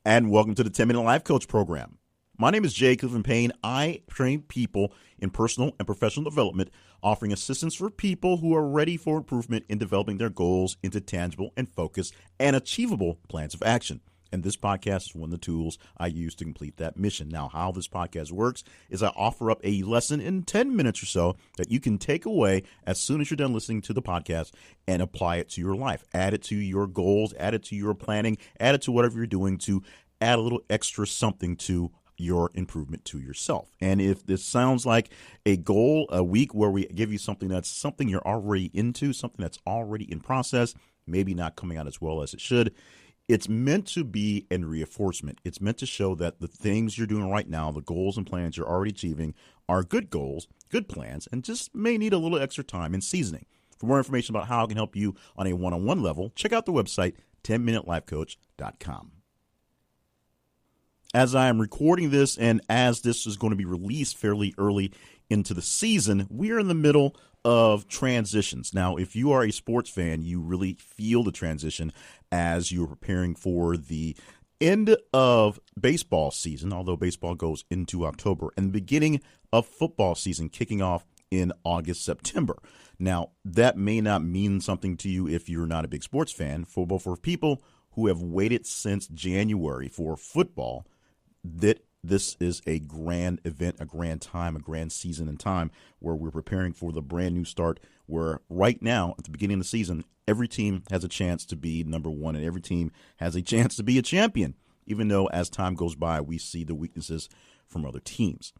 and welcome to the 10-Minute Life Coach Program. My name is Jay Clifton Payne. I train people in personal and professional development, offering assistance for people who are ready for improvement in developing their goals into tangible and focused and achievable plans of action. And this podcast is one of the tools I use to complete that mission. Now, how this podcast works is I offer up a lesson in 10 minutes or so that you can take away as soon as you're done listening to the podcast and apply it to your life. Add it to your goals, add it to your planning, add it to whatever you're doing to add a little extra something to your improvement to yourself. And if this sounds like a goal, a week where we give you something that's something you're already into, something that's already in process, maybe not coming out as well as it should, it's meant to be a reinforcement. It's meant to show that the things you're doing right now, the goals and plans you're already achieving, are good goals, good plans, and just may need a little extra time and seasoning. For more information about how I can help you on a one-on-one level, check out the website, 10minutelifecoach.com. As I am recording this and as this is going to be released fairly early into the season, we are in the middle of transitions. Now, if you are a sports fan, you really feel the transition as you're preparing for the end of baseball season, although baseball goes into October, and the beginning of football season kicking off in August, September. Now, that may not mean something to you if you're not a big sports fan, but for people who have waited since January for football, that this is a grand event, a grand time, a grand season and time where we're preparing for the brand new start, where right now at the beginning of the season, every team has a chance to be number one and every team has a chance to be a champion, even though as time goes by, we see the weaknesses from other teams.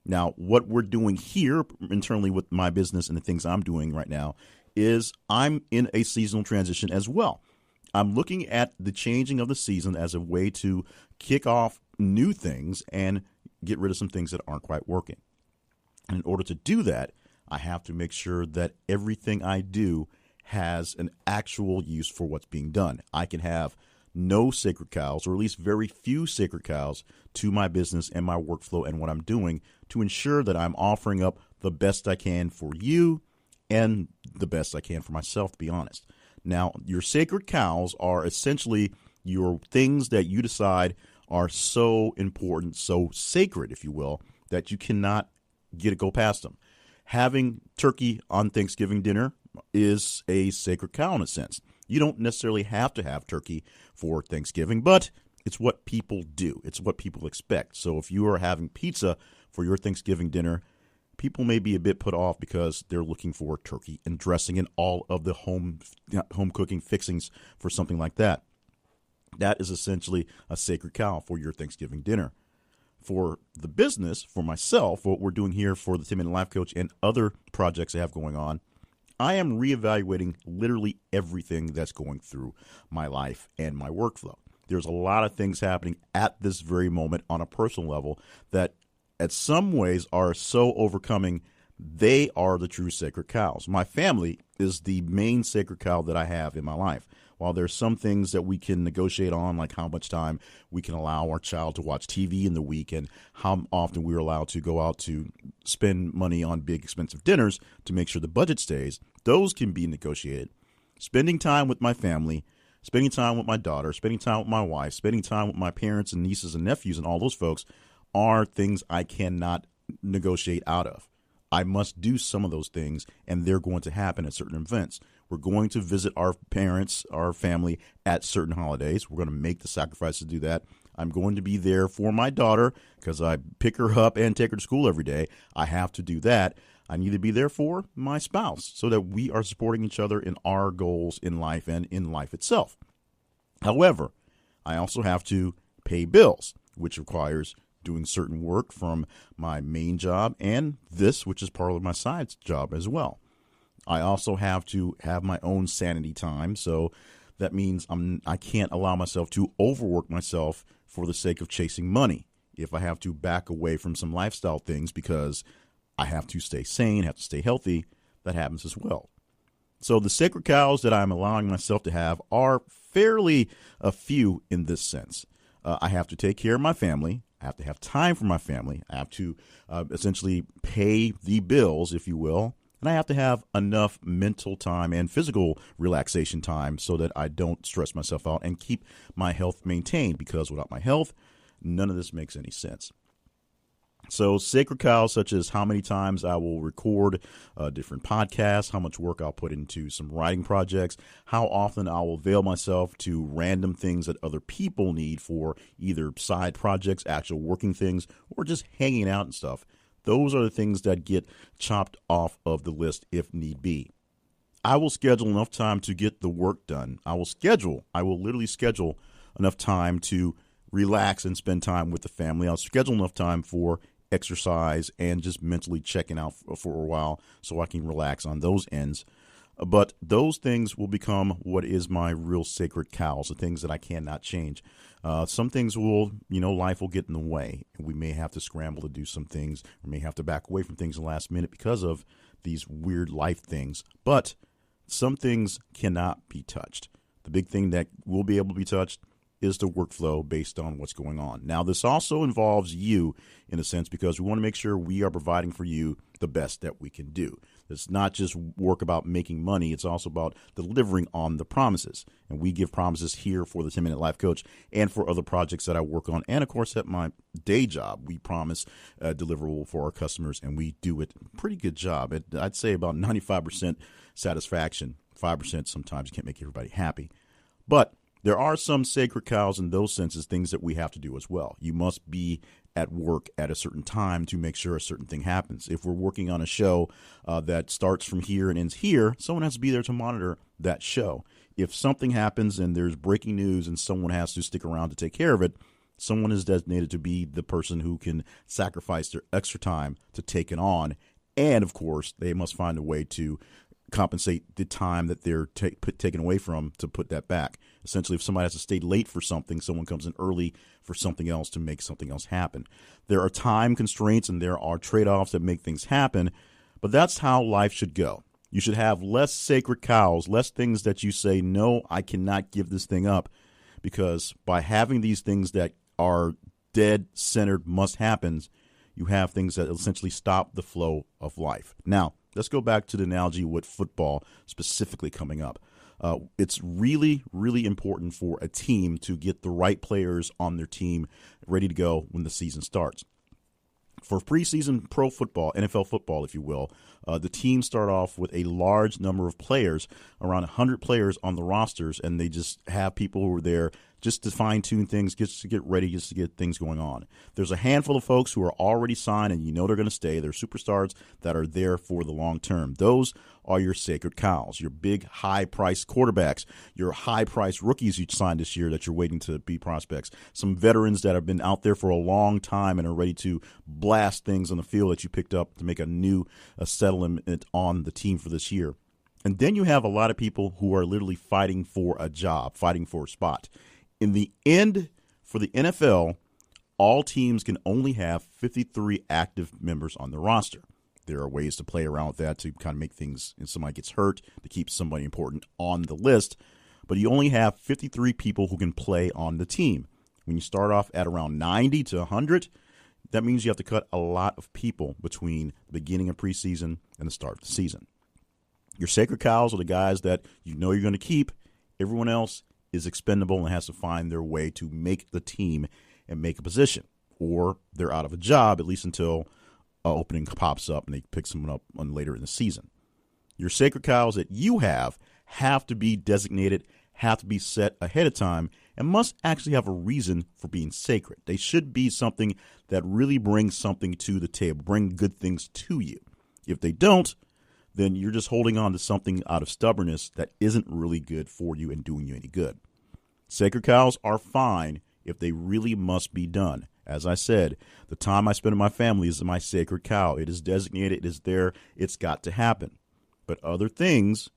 Now, what we're doing here internally with my business and the things I'm doing right now is I'm in a seasonal transition as well. I'm looking at the changing of the season as a way to kick off new things and get rid of some things that aren't quite working. And in order to do that, I have to make sure that everything I do has an actual use for what's being done. I can have no sacred cows, or at least very few sacred cows, to my business and my workflow and what I'm doing to ensure that I'm offering up the best I can for you and the best I can for myself, to be honest. Now, your sacred cows are essentially your things that you decide are so important, so sacred, if you will, that you cannot go past them. Having turkey on Thanksgiving dinner is a sacred cow in a sense. You don't necessarily have to have turkey for Thanksgiving, but it's what people do. It's what people expect. So if you are having pizza for your Thanksgiving dinner, people may be a bit put off because they're looking for turkey and dressing and all of the home cooking fixings for something like that. That is essentially a sacred cow for your Thanksgiving dinner. For the business, for myself, what we're doing here for the 10-Minute Life Coach and other projects I have going on, I am reevaluating literally everything that's going through my life and my workflow. There's a lot of things happening at this very moment on a personal level that at some ways are so overcoming. They are the true sacred cows. My family is the main sacred cow that I have in my life. While there's some things that we can negotiate on, like how much time we can allow our child to watch TV in the week and how often we're allowed to go out to spend money on big expensive dinners to make sure the budget stays, those can be negotiated. Spending time with my family, spending time with my daughter, spending time with my wife, spending time with my parents and nieces and nephews and all those folks are things I cannot negotiate out of. I must do some of those things, and they're going to happen at certain events. We're going to visit our parents, our family at certain holidays. We're going to make the sacrifice to do that. I'm going to be there for my daughter because I pick her up and take her to school every day. I have to do that. I need to be there for my spouse so that we are supporting each other in our goals in life and in life itself. However, I also have to pay bills, which requires doing certain work from my main job and this, which is part of my side job as well. I also have to have my own sanity time. So that means I can't allow myself to overwork myself for the sake of chasing money. If I have to back away from some lifestyle things because I have to stay sane, have to stay healthy, that happens as well. So the sacred cows that I'm allowing myself to have are fairly a few in this sense. I have to take care of my family. I have to have time for my family. I have to essentially pay the bills, if you will, And I have to have enough mental time and physical relaxation time so that I don't stress myself out and keep my health maintained, because without my health, none of this makes any sense. So sacred cows such as how many times I will record different podcasts, how much work I'll put into some writing projects, how often I will avail myself to random things that other people need for either side projects, actual working things, or just hanging out and stuff. Those are the things that get chopped off of the list if need be. I will schedule enough time to get the work done. I will literally schedule enough time to relax and spend time with the family. I'll schedule enough time for exercise and just mentally checking out for a while so I can relax on those ends. But those things will become what is my real sacred cows, the things that I cannot change. Some things will, life will get in the way. We may have to scramble to do some things. We may have to back away from things in the last minute because of these weird life things. But some things cannot be touched. The big thing that will be able to be touched is the workflow based on what's going on. Now, this also involves you in a sense, because we want to make sure we are providing for you the best that we can do. It's not just work about making money. It's also about delivering on the promises. And we give promises here for the 10-Minute Life Coach and for other projects that I work on. And, of course, at my day job, we promise a deliverable for our customers, and we do it a pretty good job. I'd say about 95% satisfaction. 5% sometimes you can't make everybody happy. But there are some sacred cows in those senses, things that we have to do as well. You must be at work at a certain time to make sure a certain thing happens. If we're working on a show that starts from here and ends here, someone has to be there to monitor that show. If something happens and there's breaking news and someone has to stick around to take care of it, someone is designated to be the person who can sacrifice their extra time to take it on. And, of course, they must find a way to compensate the time that they're taken away from to put that back. Essentially, if somebody has to stay late for something, someone comes in early for something else to make something else happen. There are time constraints and there are trade-offs that make things happen, but that's how life should go. You should have less sacred cows, less things that you say, no, I cannot give this thing up, because by having these things that are dead-centered must-happens, you have things that essentially stop the flow of life. Now, let's go back to the analogy with football specifically coming up. It's really, really important for a team to get the right players on their team ready to go when the season starts. For preseason pro football, NFL football, if you will, the teams start off with a large number of players, around 100 players on the rosters, and they just have people who are there just to fine-tune things, just to get ready, just to get things going on. There's a handful of folks who are already signed, and they're going to stay. They're superstars that are there for the long term. Those are your sacred cows, your big, high-priced quarterbacks, your high-priced rookies you signed this year that you're waiting to be prospects, some veterans that have been out there for a long time and are ready to blast things on the field that you picked up to make a new settlement on the team for this year. And then you have a lot of people who are literally fighting for a job, fighting for a spot. In the end, for the NFL, all teams can only have 53 active members on the roster. There are ways to play around with that to kind of make things, if somebody gets hurt, to keep somebody important on the list. But you only have 53 people who can play on the team. When you start off at around 90 to 100, that means you have to cut a lot of people between the beginning of preseason and the start of the season. Your sacred cows are the guys that you're going to keep. Everyone else is expendable and has to find their way to make the team and make a position. Or they're out of a job, at least until an opening pops up and they pick someone up on later in the season. Your sacred cows that you have to be designated, have to be set ahead of time, and must actually have a reason for being sacred. They should be something that really brings something to the table, bring good things to you. If they don't, then you're just holding on to something out of stubbornness that isn't really good for you and doing you any good. Sacred cows are fine if they really must be done. As I said, the time I spend with my family is my sacred cow. It is designated. It is there. It's got to happen. But other things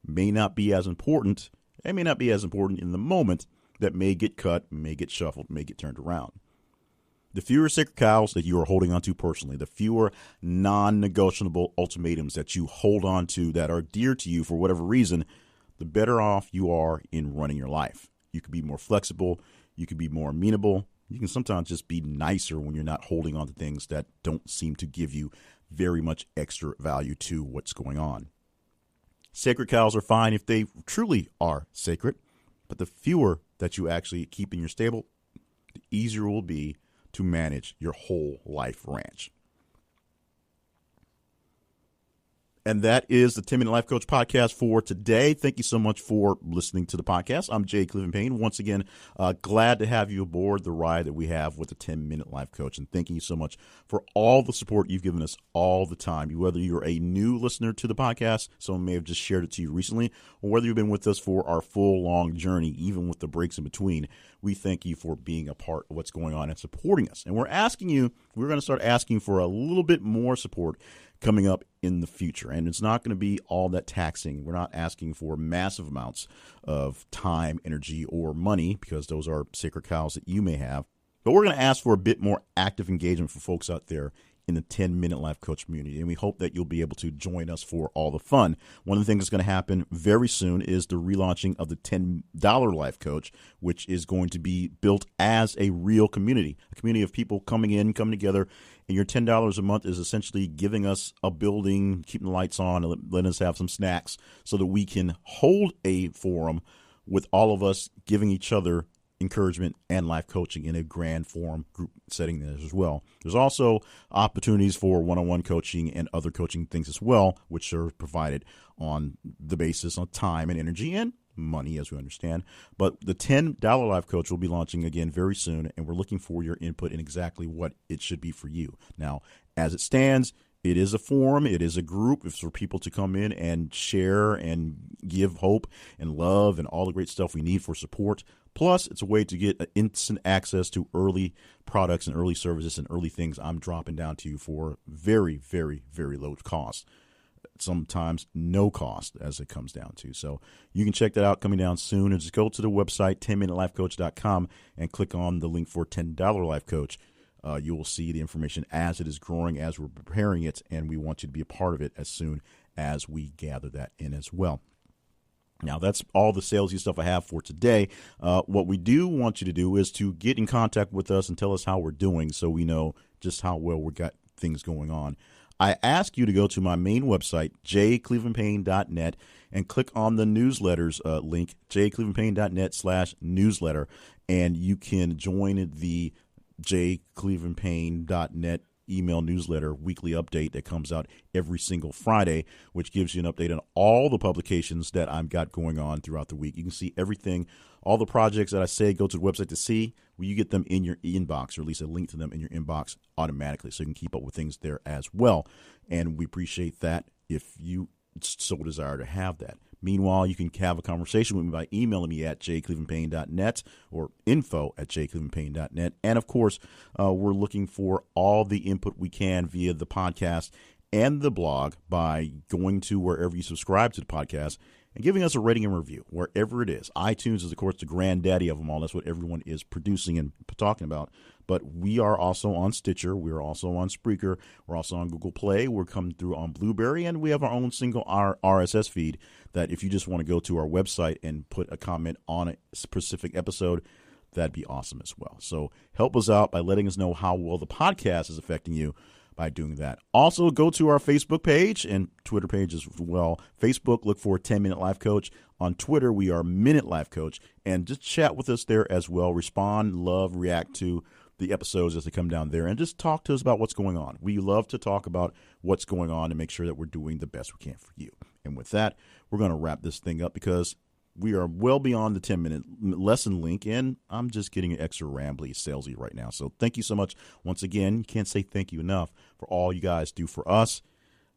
may not be as important. They may not be as important in the moment, that may get cut, may get shuffled, may get turned around. The fewer sacred cows that you are holding on to personally, the fewer non-negotiable ultimatums that you hold on to that are dear to you for whatever reason, the better off you are in running your life. You can be more flexible. You can be more amenable. You can sometimes just be nicer when you're not holding on to things that don't seem to give you very much extra value to what's going on. Sacred cows are fine if they truly are sacred, but the fewer that you actually keep in your stable, the easier it will be to manage your whole life ranch. And that is the 10-Minute Life Coach podcast for today. Thank you so much for listening to the podcast. I'm Jay Cleveland Payne. Once again, glad to have you aboard the ride that we have with the 10-Minute Life Coach. And thank you so much for all the support you've given us all the time. Whether you're a new listener to the podcast, someone may have just shared it to you recently, or whether you've been with us for our full, long journey, even with the breaks in between, we thank you for being a part of what's going on and supporting us. And we're going to start asking for a little bit more support coming up in the future. And it's not going to be all that taxing. We're not asking for massive amounts of time, energy, or money, because those are sacred cows that you may have. But we're going to ask for a bit more active engagement for folks out there in the 10-Minute Life Coach community. And we hope that you'll be able to join us for all the fun. One of the things that's going to happen very soon is the relaunching of the $10 Life Coach, which is going to be built as a real community, a community of people coming together. And your $10 a month is essentially giving us a building, keeping the lights on, and letting us have some snacks so that we can hold a forum with all of us giving each other encouragement and life coaching in a grand forum group setting there as well. There's also opportunities for one-on-one coaching and other coaching things as well, which are provided on the basis of time and energy and money, as we understand. But the $10 Life Coach will be launching again very soon, and we're looking for your input in exactly what it should be for you. Now, as it stands, it is a forum. It is a group. It's for people to come in and share and give hope and love and all the great stuff we need for support. Plus, it's a way to get instant access to early products and early services and early things I'm dropping down to you for very, very, very low cost. Sometimes no cost, as it comes down to. So you can check that out coming down soon. And just go to the website, 10minutelifecoach.com, and click on the link for $10 Life Coach. You will see the information as it is growing, as we're preparing it, and we want you to be a part of it as soon as we gather that in as well. Now, that's all the salesy stuff I have for today. What we do want you to do is to get in contact with us and tell us how we're doing so we know just how well we got things going on. I ask you to go to my main website, jclevelandpayne.net, and click on the newsletters link, jclevelandpayne.net/newsletter, and you can join the jclevelandpayne.net email newsletter weekly update that comes out every single Friday, which gives you an update on all the publications that I've got going on throughout the week. You can see everything, all the projects that I say go to the website to see. Well, you get them in your inbox, or at least a link to them in your inbox automatically, so you can keep up with things there as well. And we appreciate that if you so desire to have that. Meanwhile, you can have a conversation with me by emailing me at jclevelandpayne.net or info@jclevelandpayne.net. And, of course, we're looking for all the input we can via the podcast and the blog by going to wherever you subscribe to the podcast and giving us a rating and review, wherever it is. iTunes is, of course, the granddaddy of them all. That's what everyone is producing and talking about. But we are also on Stitcher. We are also on Spreaker. We're also on Google Play. We're coming through on Blueberry. And we have our own single RSS feed that if you just want to go to our website and put a comment on a specific episode, that'd be awesome as well. So help us out by letting us know how well the podcast is affecting you by doing that. Also, go to our Facebook page and Twitter page as well. Facebook, look for 10-Minute Life Coach. On Twitter, we are Minute Life Coach. And just chat with us there as well. Respond, love, react to the episodes as they come down there. And just talk to us about what's going on. We love to talk about what's going on and make sure that we're doing the best we can for you. And with that, we're going to wrap this thing up because we are well beyond the 10-minute lesson link, and I'm just getting extra rambly, salesy right now. So thank you so much. Once again, you can't say thank you enough for all you guys do for us,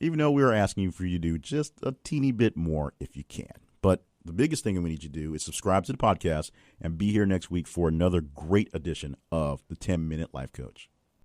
even though we are asking you for you to do just a teeny bit more if you can. But the biggest thing we need you to do is subscribe to the podcast and be here next week for another great edition of the 10-Minute Life Coach.